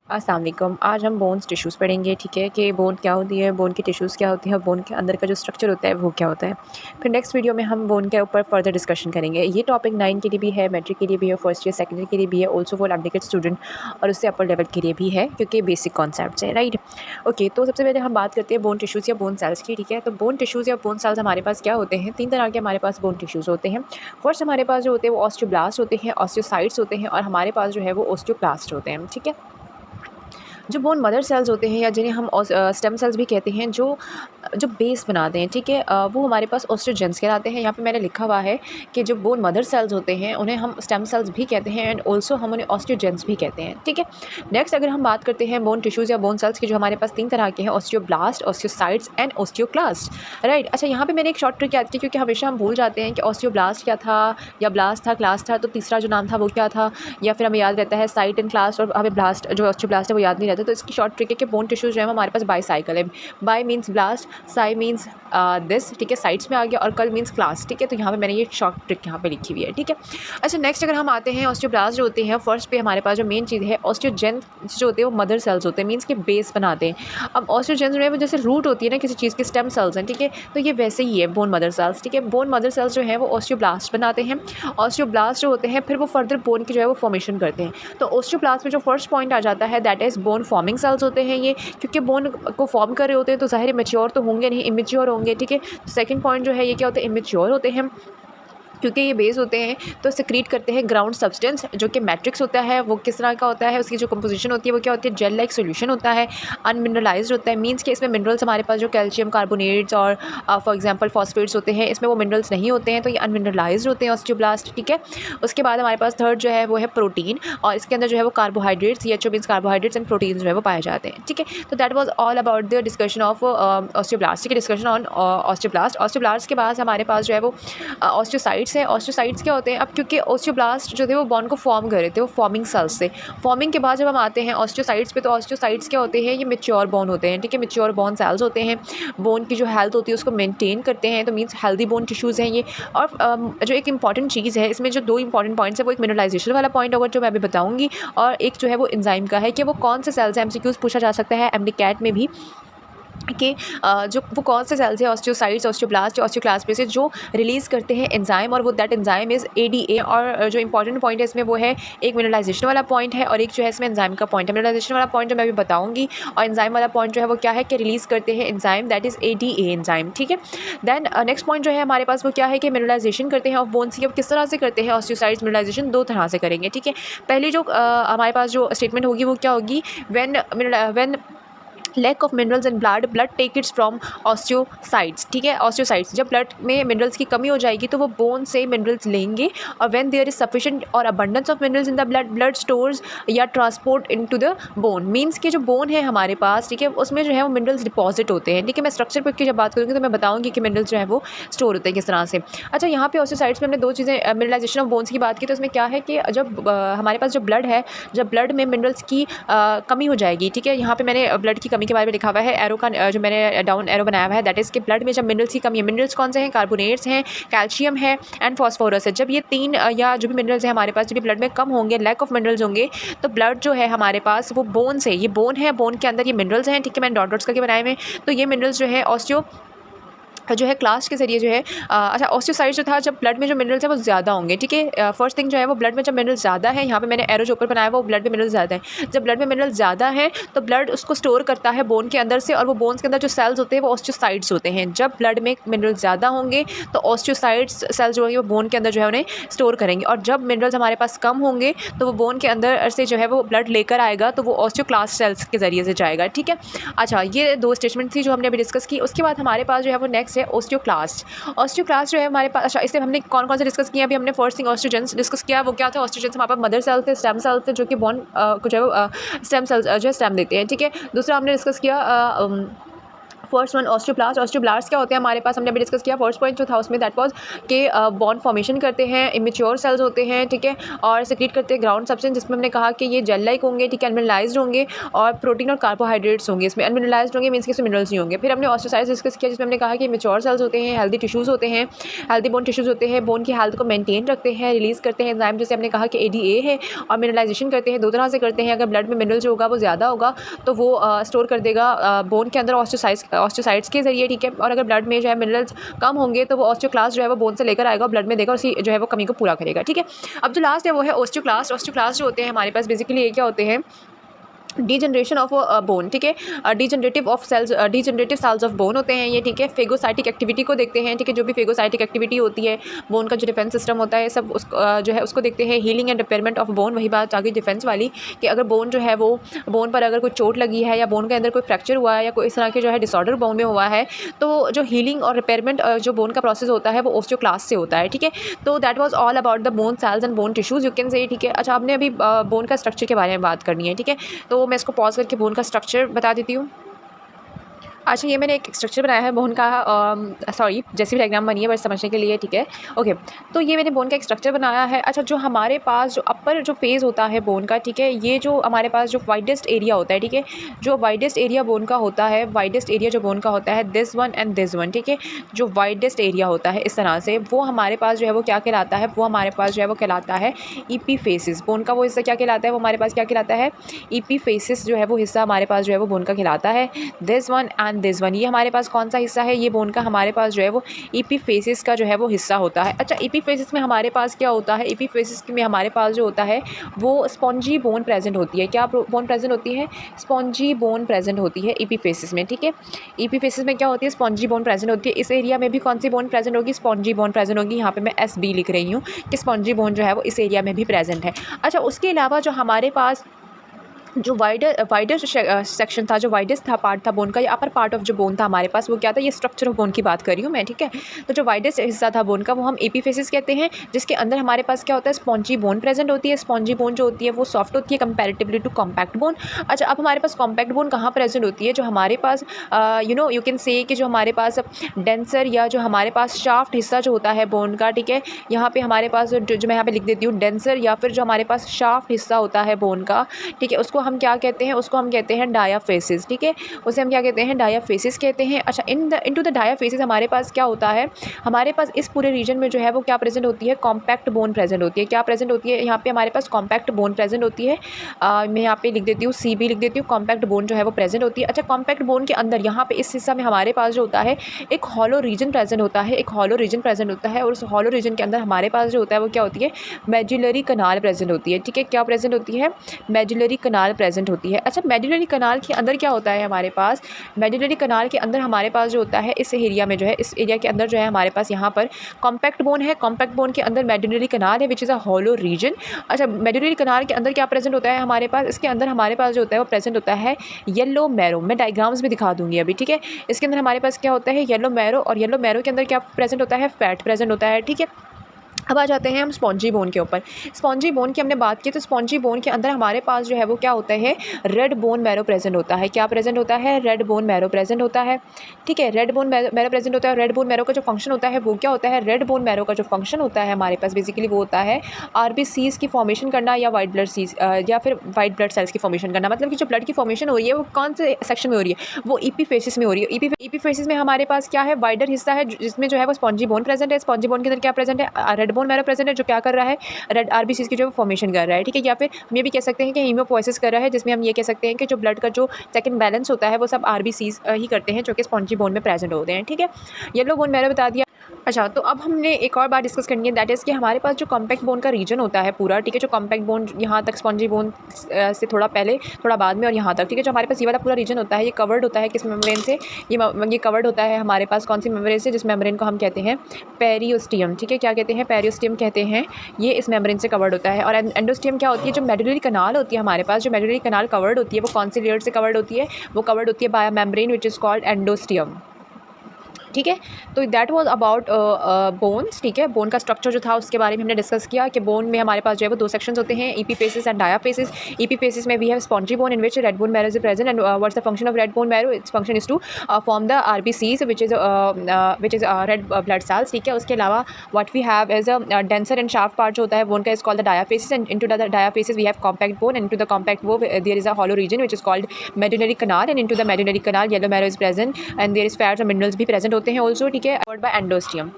अस्सलाम वालेकुम। आज हम बोन्स टिश्यूज़ पढ़ेंगे, ठीक है, कि बोन क्या होती है, बोन की टिश्यूज़ क्या होती है और बोन के अंदर का जो स्ट्रक्चर होता है वो क्या होता है। फिर नेक्स्ट वीडियो में हम बोन के ऊपर फर्दर डिस्कशन करेंगे। ये टॉपिक 9 के लिए भी है, मैट्रिक के लिए भी है, फर्स्ट ईयर सेकेंड ईयर के लिए भी है, ऑल्सो फॉर अप्लीकेट स्टूडेंट और उससे अपर लेवल के लिए भी है, क्योंकि बेसिक कॉन्सेप्ट्स हैं, राइट। ओके, तो सबसे पहले हम बात करते हैं बोन टिश्यूज़ या बोन सेल्स की, ठीक है। तो बोन टिश्यूज़ या बोन सेल्स हमारे पास क्या होते हैं? 3 तरह के हमारे पास बोन टिश्यूज़ होते हैं। फर्स्ट हमारे पास जो होते हैं वो ऑस्टियोब्लास्ट होते हैं, ऑस्टियोसाइट्स होते हैं और हमारे पास जो है वो ऑस्टियोक्लास्ट होते हैं, ठीक है। जो बोन मदर सेल्स होते हैं या जिन्हें हम स्टेम सेल्स भी कहते हैं, जो जो बेस बनाते हैं, ठीक है, वो हमारे पास ऑस्टियोजेंस कहलाते हैं। यहाँ पे मैंने लिखा हुआ है कि जो बोन मदर सेल्स होते हैं उन्हें हम स्टेम सेल्स भी कहते हैं एंड ऑल्सो हम उन्हें ऑस्टियोजेंस भी कहते हैं, ठीक है। नेक्स्ट अगर हम बात करते हैं बोन टिश्यूज़ या बोन सेल्स की, जो हमारे पास 3 तरह के हैं, osteoblast, osteocytes and osteoclast, right. अच्छा, यहाँ पे मैंने एक शॉर्ट ट्रिक याद की, क्योंकि हमेशा हम भूल जाते हैं कि ऑस्टियोब्लास्ट क्या था या ब्लास्ट था, क्लास था, तो तीसरा जो नाम था वो क्या था, या फिर हमें याद रहता है साइट एंड क्लास्ट और हमें ब्लास्ट जो ऑस्टियोब्लास्ट है वो याद नहीं रहता। तो इसकी शॉर्ट ट्रिक है कि बोन टिश्यूज़ जो है हमारे पास बाईसाइकिल है। By means blast, Sai means this, ठीक है, साइड्स में आ गया, और कल मीन्स क्लास, ठीक है। तो यहाँ पे मैंने ये शॉर्ट ट्रिक यहाँ पे लिखी हुई है, ठीक है। अच्छा, नेक्स्ट अगर हम आते हैं ऑस्टियोब्लास्ट जो होते हैं, फर्स्ट पे हमारे पास जो मेन चीज़ है, ऑस्टियोजेंस जो होते हैं वो मदर सेल्स होते हैं, मीन्स के बेस बनाते हैं। अब ऑस्टियोजेंस जो है वो जैसे रूट होती है ना किसी चीज़ की, स्टेम सेल्स हैं, ठीक है। तो ये वैसे ही है बोन मदर सेल्स, ठीक है। बोन मदर सेल्स जो है वो ऑस्टियोब्लास्ट बनाते हैं। ऑस्टियोब्लास्ट जो होते हैं फिर वो फर्दर बोन की जो है वो फॉर्मेशन करते हैं। तो ऑस्टियोब्लास्ट में जो फर्स्ट पॉइंट आ जाता है that is bone forming sales होते हैं ये, क्योंकि बोन को फॉर्म कर रहे होते हैं तो ज़ाहिर है मैच्योर तो होंगे नहीं, इमेच्योर होंगे, ठीक है। सेकंड पॉइंट जो है ये क्या होता है, इमेच्योर होते हैं, क्योंकि ये बेस होते हैं तो सिक्रीट करते हैं ग्राउंड सब्सटेंस, जो कि मैट्रिक्स होता है। वो किस तरह का होता है, उसकी जो कंपोजिशन होती है वो क्या होती है, जेल लाइक सॉल्यूशन होता है, अनमिनरलाइज्ड होता है, मींस कि इसमें मिनरल्स हमारे पास जो कैल्शियम कार्बोनेट्स और फॉर एग्जांपल फॉस्फेट्स होते हैं, इसमें वो मिनरल्स नहीं होते हैं, तो ये अनमिनरलाइज्ड होते हैं ऑस्टियोब्लास्ट, ठीक है। उसके बाद हमारे पास थर्ड जो है वो है प्रोटीन, और इसके अंदर जो है वो carbohydrates, CHO means carbohydrates and protein जो है वो पाए जाते हैं, ठीक है। तो that was all about the discussion of osteoblast, ठीक है, डिस्कशन ऑन ऑस्टियोब्लास्ट। ऑस्टियोब्लास्ट के बाद हमारे पास जो है वो ऑस्टियोसाइट्स है। ऑस्टियोसाइट्स क्या होते हैं, अब क्योंकि ऑस्टियोब्लास्ट जो थे वो बॉन को फॉर्म कर रहे थे, वो फॉर्मिंग सेल्स से। फॉर्मिंग के बाद जब हम आते हैं ऑस्टियोसाइट्स पे, तो ऑस्टियोसाइट्स क्या होते हैं, ये मैच्योर बोन होते हैं, ठीक है, मैच्योर बोन सेल्स होते हैं। बोन की जो हेल्थ होती है उसको मेंटेन करते हैं, तो मीन्स हेल्दी बोन टिश्यूज़ हैं ये। और जो एक इंपॉर्टेंट चीज़ है इसमें, जो 2 इंपॉर्टेंट पॉइंट्स है, वो एक मिनरलाइजेशन वाला पॉइंट होगा जो मैं अभी बताऊँगी, और एक जो है वो एंजाइम का है कि वो कौन से सेल्स हैं। MCQs पूछा जा सकता है एमडीकैट में भी, कि जो वो कौन से सेल्स हैं, ऑस्टियोसाइट्स, ऑस्टियोब्लास्ट, ऑस्टियोक्लास्ट में से, जो रिलीज़ करते हैं एंजाइम, और वो दैट एंजाइम इज़ ADA। और जो इंपॉर्टेंट पॉइंट है इसमें वो है एक मिनरलाइजेशन वाला पॉइंट है, और एक जो है इसमें एंजाइम का पॉइंट है। मिनरलाइजेशन वाला पॉइंट जो मैं अभी बताऊंगी, और एंजाइम वाला पॉइंट जो है वो क्या है कि रिलीज़ करते हैं enzyme, that is ADA enzyme, ठीक है। देन नेक्स्ट पॉइंट जो है हमारे पास वो क्या है कि मिनरलाइजेशन करते हैं ऑफ बोन्स की। अब किस तरह से करते हैं ऑस्टियोसाइट्स मिनरलाइजेशन, 2 तरह से करेंगे, ठीक है। पहली जो हमारे पास जो स्टेटमेंट होगी वो क्या होगी, when lack of minerals in blood take it's from osteocytes, ठीक है। ऑस्टियोसाइट्स, जब ब्लड में मिनरल्स की कमी हो जाएगी तो वो बोन से मिनरल्स लेंगे, और व्हेन देयर इज सफिशिएंट और abundance of minerals in the blood stores या transport into the bone, means कि जो बोन है हमारे पास, ठीक है, उसमें जो है वो मिनरल्स डिपॉजिट होते हैं, ठीक है। मैं स्ट्रक्चर पर की जब बात करूँगी तो मैं बताऊँगी कि मिनरल्स जो है वो स्टोर होते हैं किस तरह से। अच्छा, यहाँ पे ऑस्टियोसाइट्स में हमने 2 चीज़ें, मिनरलाइजेशन ऑफ बोन्स की बात की, तो इसमें क्या है कि जब हमारे पास जो ब्लड है, जब ब्लड में मिनरल्स की कमी हो जाएगी, ठीक है। यहाँ पे मैंने ब्लड की कमी के बारे में लिखा हुआ है, एरो का जो मैंने डाउन एरो बनाया हुआ है, दैट इज़ कि ब्लड में जब मिनरल्स की कमी है, मिनरल्स कौन से हैं, कार्बोनेट्स हैं, कैल्शियम है एंड फॉस्फोरस है। जब ये 3 या जो भी मिनरल्स हैं हमारे पास, जब भी ब्लड में कम होंगे, लैक ऑफ मिनरल्स होंगे, तो ब्लड जो है हमारे पास वो बोन से, ये बोन है, बोन के अंदर ये मिनरल्स हैं, ठीक है, मैंने डॉट डॉट्स करके बनाए हुए हैं। तो ये मिनरल्स जो है ऑस्टियो जो है क्लास के ज़रिए जो है अच्छा, ऑस्टियोसाइट्स जो था, जब ब्लड में जो मिनरल्स हैं वो ज़्यादा होंगे, ठीक है। फर्स्ट थिंग जो है वो ब्लड में जब मिनरल्स ज़्यादा है, यहाँ पे मैंने एरो जो ऊपर बनाया वो ब्लड में मिनरल्स ज़्यादा है। जब ब्लड में मिनरल्स ज़्यादा है तो ब्लड उसको स्टोर करता है बोन के अंदर से, और वो बोन्स के अंदर जो सेल्स होते हैं वो ऑस्टियोसाइट्स होते हैं। जब ब्लड में मिनरल्स ज़्यादा होंगे तो ऑस्टियोसाइट्स सेल्स जो है वो बोन के अंदर जो है उन्हें स्टोर करेंगे, और जब मिनरल्स हमारे पास कम होंगे तो वो बोन के अंदर से जो है वो ब्लड लेकर आएगा, तो वो ऑस्टियोक्लास्ट सेल्स के ज़रिए से जाएगा, ठीक है। अच्छा, ये 2 स्टेटमेंट थी जो हमने अभी डिस्कस की। उसके बाद हमारे पास जो है वो नेक्स्ट है ऑस्टियोक्लास्ट। ऑस्टियोक्लास्ट जो है हमारे पास, अच्छा, इससे हमने कौन कौन से डिस्कस किया, अभी हमने फर्स्ट थिंग ऑस्टियोजेंस डिस्कस किया। वो क्या था, ऑस्टियोजेंस हमारे पास मदर सेल थे, स्टेम सेल थे, जो कि बोन को जो है स्टेम सेल्स जो है स्टेम देते हैं, ठीक है। दूसरा हमने डिस्कस किया फर्स्ट वन ऑस्टियोब्लास्ट। ऑस्टियोब्लास्ट क्या होते हैं हमारे पास, हमने अभी डिस्कस किया फर्स्ट पॉइंट जो था उसमें, दैट वाज कि बॉन्ड फॉर्मेशन करते हैं, इमेच्योर सेल्स होते हैं, ठीक है, और सिक्रीट करते हैं ग्राउंड सब्सटेंस, जिसमें हमने कहा कि ये जेल लाइक होंगे, ठीक है, अनमिनरलाइज्ड होंगे, और प्रोटीन और कार्बोहाइड्रेट्स होंगे इसमें। अनमिनरलाइज्ड होंगे मीन्स कि इसमें मिनरल्स नहीं होंगे। फिर हमने ऑस्टियोसाइट्स डिस्कस किया जिसमें हमने कहा कि इमेच्योर सेल्स होते हैं, हेल्दी टिश्यूज़ होते हैं, हेल्दी बोन टिश्यूज़ होते हैं, बोन की हेल्थ को मेंटेन रखते हैं, रिलीज़ करते हैं एंजाइम, जैसे हमने कहा कि ADA है, और मिनरलाइजेशन करते हैं। दो तरह से करते हैं, अगर ब्लड में मिनरल जो होगा वो ज़्यादा होगा तो वो स्टोर कर देगा बोन के अंदर ऑस्टियोसाइट्स के ज़रिए, ठीक है, और अगर ब्लड में जो है मिनरल्स कम होंगे तो वो ऑस्टियोक्लास्ट जो है वो बोन से लेकर आएगा, ब्लड में देगा, उसी जो है वो कमी को पूरा करेगा, ठीक है। अब जो लास्ट है वो है ऑस्टियोक्लास्ट। ऑस्टियोक्लास्ट जो होते हैं हमारे पास बेसिकली ये क्या होते हैं, डीजनरेशन ऑफ बोन, ठीक है, डीजनरेटिव सेल्स ऑफ बोन होते हैं ये, ठीक है। फेगोसाइटिक एक्टिविटी को देखते हैं, ठीक है, जो भी फेगोसाइटिक एक्टिविटी होती है, बोन का जो डिफेंस सिस्टम होता है सब जो है उसको देखते हैं। Healing and repayment of bone, वही बात आ गई डिफेंस वाली, कि अगर बोन जो है वो बोन पर अगर कोई चोट लगी है या बोन के अंदर कोई फ्रैक्चर हुआ है या कोई इस तरह के जो है डिसऑर्डर बोन में हुआ है, तो जो हीलिंग और रिपेयरमेंट जो बोन का प्रोसेस होता है वो ऑस्टियोक्लास्ट से होता है, ठीक है। तो that was all about the bone cells and bone tissues, you can say, ठीक है। अच्छा, आपने अभी बोन का स्ट्रक्चर के बारे में बात करनी है, ठीक है, तो मैं इसको पॉज करके बोन का स्ट्रक्चर बता देती हूँ। अच्छा, ये मैंने एक स्ट्रक्चर बनाया है बोन का, सॉरी जैसी भी डायग्राम बनी है बस समझने के लिए, ठीक है, ओके। तो ये मैंने बोन का एक स्ट्रक्चर बनाया है। अच्छा, जो हमारे पास जो अपर जो फेज़ होता है बोन का, ठीक है, ये जो हमारे पास जो वाइडेस्ट एरिया होता है, ठीक है, जो वाइडेस्ट एरिया बोन का होता है, वाइडेस्ट एरिया जो बोन का होता है, this one and this one, ठीक है, जो वाइडेस्ट एरिया होता है इस तरह से, वो हमारे पास जो है वो क्या कहलाता है, वो हमारे पास जो है वो कहलाता है ईपीफेसिस। बोन का वो हिस्सा क्या कहलाता है, वो हमारे पास क्या कहलाता है, ईपीफेसिस जो है वो हिस्सा हमारे पास जो है वो बोन का कहलाता है। This one and this one, ये हमारे पास कौन सा हिस्सा है, ये बोन का हमारे पास जो है वो ईपीफेसिस का जो है वो हिस्सा होता है। अच्छा, ईपीफेसिस में हमारे पास क्या होता है, ईपीफेसिस में हमारे पास जो होता है वो स्पॉन्जी बोन प्रेजेंट होती है। क्या बोन प्रेजेंट होती है, स्पॉन्जी बोन प्रेजेंट होती है ईपीफेसिस में, ठीक है। ईपीफेसिस में क्या होती है, स्पॉन्जी बोन प्रेजेंट होती है। इस एरिया में भी कौन सी बोन प्रेजेंट होगी, स्पॉन्जी बोन प्रेजेंट होगी। यहाँ पे मैं SB लिख रही हूँ कि स्पॉन्जी बोन जो है वो इस एरिया में भी प्रेजेंट है। अच्छा, उसके अलावा जो हमारे पास जो वाइडर सेक्शन था, जो वाइडेस्ट था पार्ट था बोन का, या अपर पार्ट ऑफ जो बोन था हमारे पास, वो क्या था, ये स्ट्रक्चर ऑफ बोन की बात कर रही हूँ मैं, ठीक है। तो जो वाइडेस्ट हिस्सा था बोन का वो हम एपीफेसिस कहते हैं, जिसके अंदर हमारे पास क्या होता है, स्पॉन्जी बोन प्रेजेंट होती है। स्पॉन्जी बोन जो होती है वो सॉफ्ट होती है कंपैरेटिवली टू कॉम्पैक्ट बोन। अच्छा, अब हमारे पास कॉम्पैक्ट बोन कहाँ प्रेजेंट होती है, जो हमारे पास यू कैन से कि जो हमारे पास डेंसर या जो हमारे पास शाफ्ट हिस्सा जो होता है बोन का, ठीक है, यहाँ पे हमारे पास जो मैं यहाँ पे लिख देती हूँ डेंसर, या फिर जो हमारे पास शाफ्ट हिस्सा होता है बोन का, ठीक है, उसको हम क्या कहते हैं, उसको हम कहते हैं डायाफेसिस, ठीक है, उसे हम क्या कहते हैं, डायाफेसिस कहते हैं। अच्छा, इनटू द डायाफेसिस हमारे पास क्या होता है, हमारे पास इस पूरे रीजन में जो है वो क्या प्रेजेंट होती है, कॉम्पैक्ट बोन प्रेजेंट होती है। क्या प्रेजेंट होती है, यहाँ पे हमारे पास कॉम्पैक्ट बोन प्रेजेंट होती है। मैं यहाँ पे लिख देती हूँ, CB लिख देती हूँ, कॉम्पैक्ट बोन जो है वो प्रेजेंट होती है। अच्छा, कॉम्पैक्ट बोन के अंदर यहाँ पे इस हिस्सा में हमारे पास जो होता है एक हॉलो रीजन प्रेजेंट होता है, एक हॉलो रीजन प्रेजेंट होता है, और उस हॉलो रीजन के अंदर हमारे पास जो होता है वो क्या होती है, मेडुलरी कनाल प्रेजेंट होती है, ठीक है। क्या प्रेजेंट होती है, मेडुलरी कनाल प्रेजेंट होती है। अच्छा, मेडुलरी कनाल के अंदर क्या होता है हमारे पास, मेडुलरी कनाल के अंदर हमारे पास जो होता है इस एरिया में जो है, इस एरिया के अंदर जो है हमारे पास यहाँ पर कॉम्पैक्ट बोन है। कॉम्पैक्ट बोन के अंदर मेडुलरी कनाल है which is a hollow region. अच्छा, मेडुलरी कनाल के अंदर क्या प्रेजेंट होता है हमारे पास, इसके अंदर हमारे पास जो होता है वो प्रेजेंट होता है येलो मैरो। मैं डायग्राम्स भी दिखा दूंगी अभी, ठीक है। इसके अंदर हमारे पास क्या होता है, येलो मैरो, और येलो मैरो के अंदर क्या प्रेजेंट होता है, फैट प्रेजेंट होता है, ठीक है। अब आ जाते हैं हम स्पॉन्जी बोन के ऊपर। स्पॉन्जी बोन की हमने बात की, तो स्पॉन्जी बोन के अंदर हमारे पास जो है वो क्या होता है, रेड बोन मैरो प्रेजेंट होता है। क्या प्रेजेंट होता है, रेड बोन मैरो प्रेजेंट होता है, ठीक है। रेड बोन मैरो प्रेजेंट होता है। रेड बोन मैरो का जो फंक्शन होता है वो क्या होता है, रेड बोन मैरो का जो फंक्शन होता है हमारे पास बेसिकली वो होता है RBCs की फॉर्मेशन करना, या वाइट ब्लड सीज या फिर वाइट ब्लड सेल्स की फॉर्मेशन करना। मतलब कि जो ब्लड की फॉर्मेशन हो रही है वो कौन से सेक्शन में हो रही है, वो ईपीफेसिस में हो रही है। ईपीफेसिस में हमारे पास क्या है, वाइडर हिस्सा है जिसमें जो है वो स्पॉन्जी बोन प्रेजेंट है। स्पॉन्जी बोन के अंदर क्या प्रेजेंट है, रेड बोन मैरो प्रेजेंट है, जो क्या कर रहा है, रेड RBCs की जो फॉर्मेशन कर रहा है, ठीक है। या फिर हम ये भी कह सकते हैं कि हीमोपोएसिस कर रहा है, जिसमें हम ये कह सकते हैं कि जो ब्लड का जो सेकंड बैलेंस होता है वो सब RBCs ही करते हैं, जो कि स्पॉन्जी बोन में प्रेजेंट होते हैं, ठीक है। येलो बोन मैंने बता दिया। अच्छा, तो अब हमने एक और बात डिस्कस करनी है, दैट इज़ कि हमारे पास जो कॉम्पैक्ट बोन का रीजन होता है पूरा, ठीक है, जो कॉम्पैक्ट बोन यहाँ तक स्पॉन्जी बोन से थोड़ा पहले थोड़ा बाद में और यहाँ तक, ठीक है, जो हमारे पास ये वाला पूरा रीजन होता है ये कवर्ड होता है किस मेम्ब्रेन से, ये कवर्ड होता है हमारे पास कौन सी मेम्ब्रेन से, जिस मेम्ब्रेन को हम कहते हैं पेरियोस्टियम, ठीक है। क्या कहते हैं, पेरियोस्टियम कहते हैं, ये इस मेम्ब्रेन से कवर्ड होता है। और एंडोस्टियम क्या होती है, जो मेडुलरी कनाल होती है हमारे पास, जो मेडुलरी कनाल कवर्ड होती है वो कौन सी लेयर से कवर्ड होती है, वो कवर्ड होती है by membrane which is called endosteum. ठीक है। तो दैट वाज अबाउट बोन्स, ठीक है। बोन का स्ट्रक्चर जो था उसके बारे में हमने डिस्कस किया कि बोन में हमारे पास जो है वो 2 सेक्शंस होते हैं, एपीफेसिस एंड डायाफेसिस। एपीफेसिस में we have spongy bone in which red bone marrow is present and what's the function of red bone marrow? Its function is to form the RBCs which is red blood cells, ठीक है। उसके अलावा what we have is a denser and sharp part जो होता है bone का is called the diaphysis and into the diaphysis we have compact bone and into the compact bone there is a hollow region which is called medullary canal and into the medullary canal yellow marrow is present and there is fats और minerals भी present होते हैं also, ठीक है, followed by endosteum।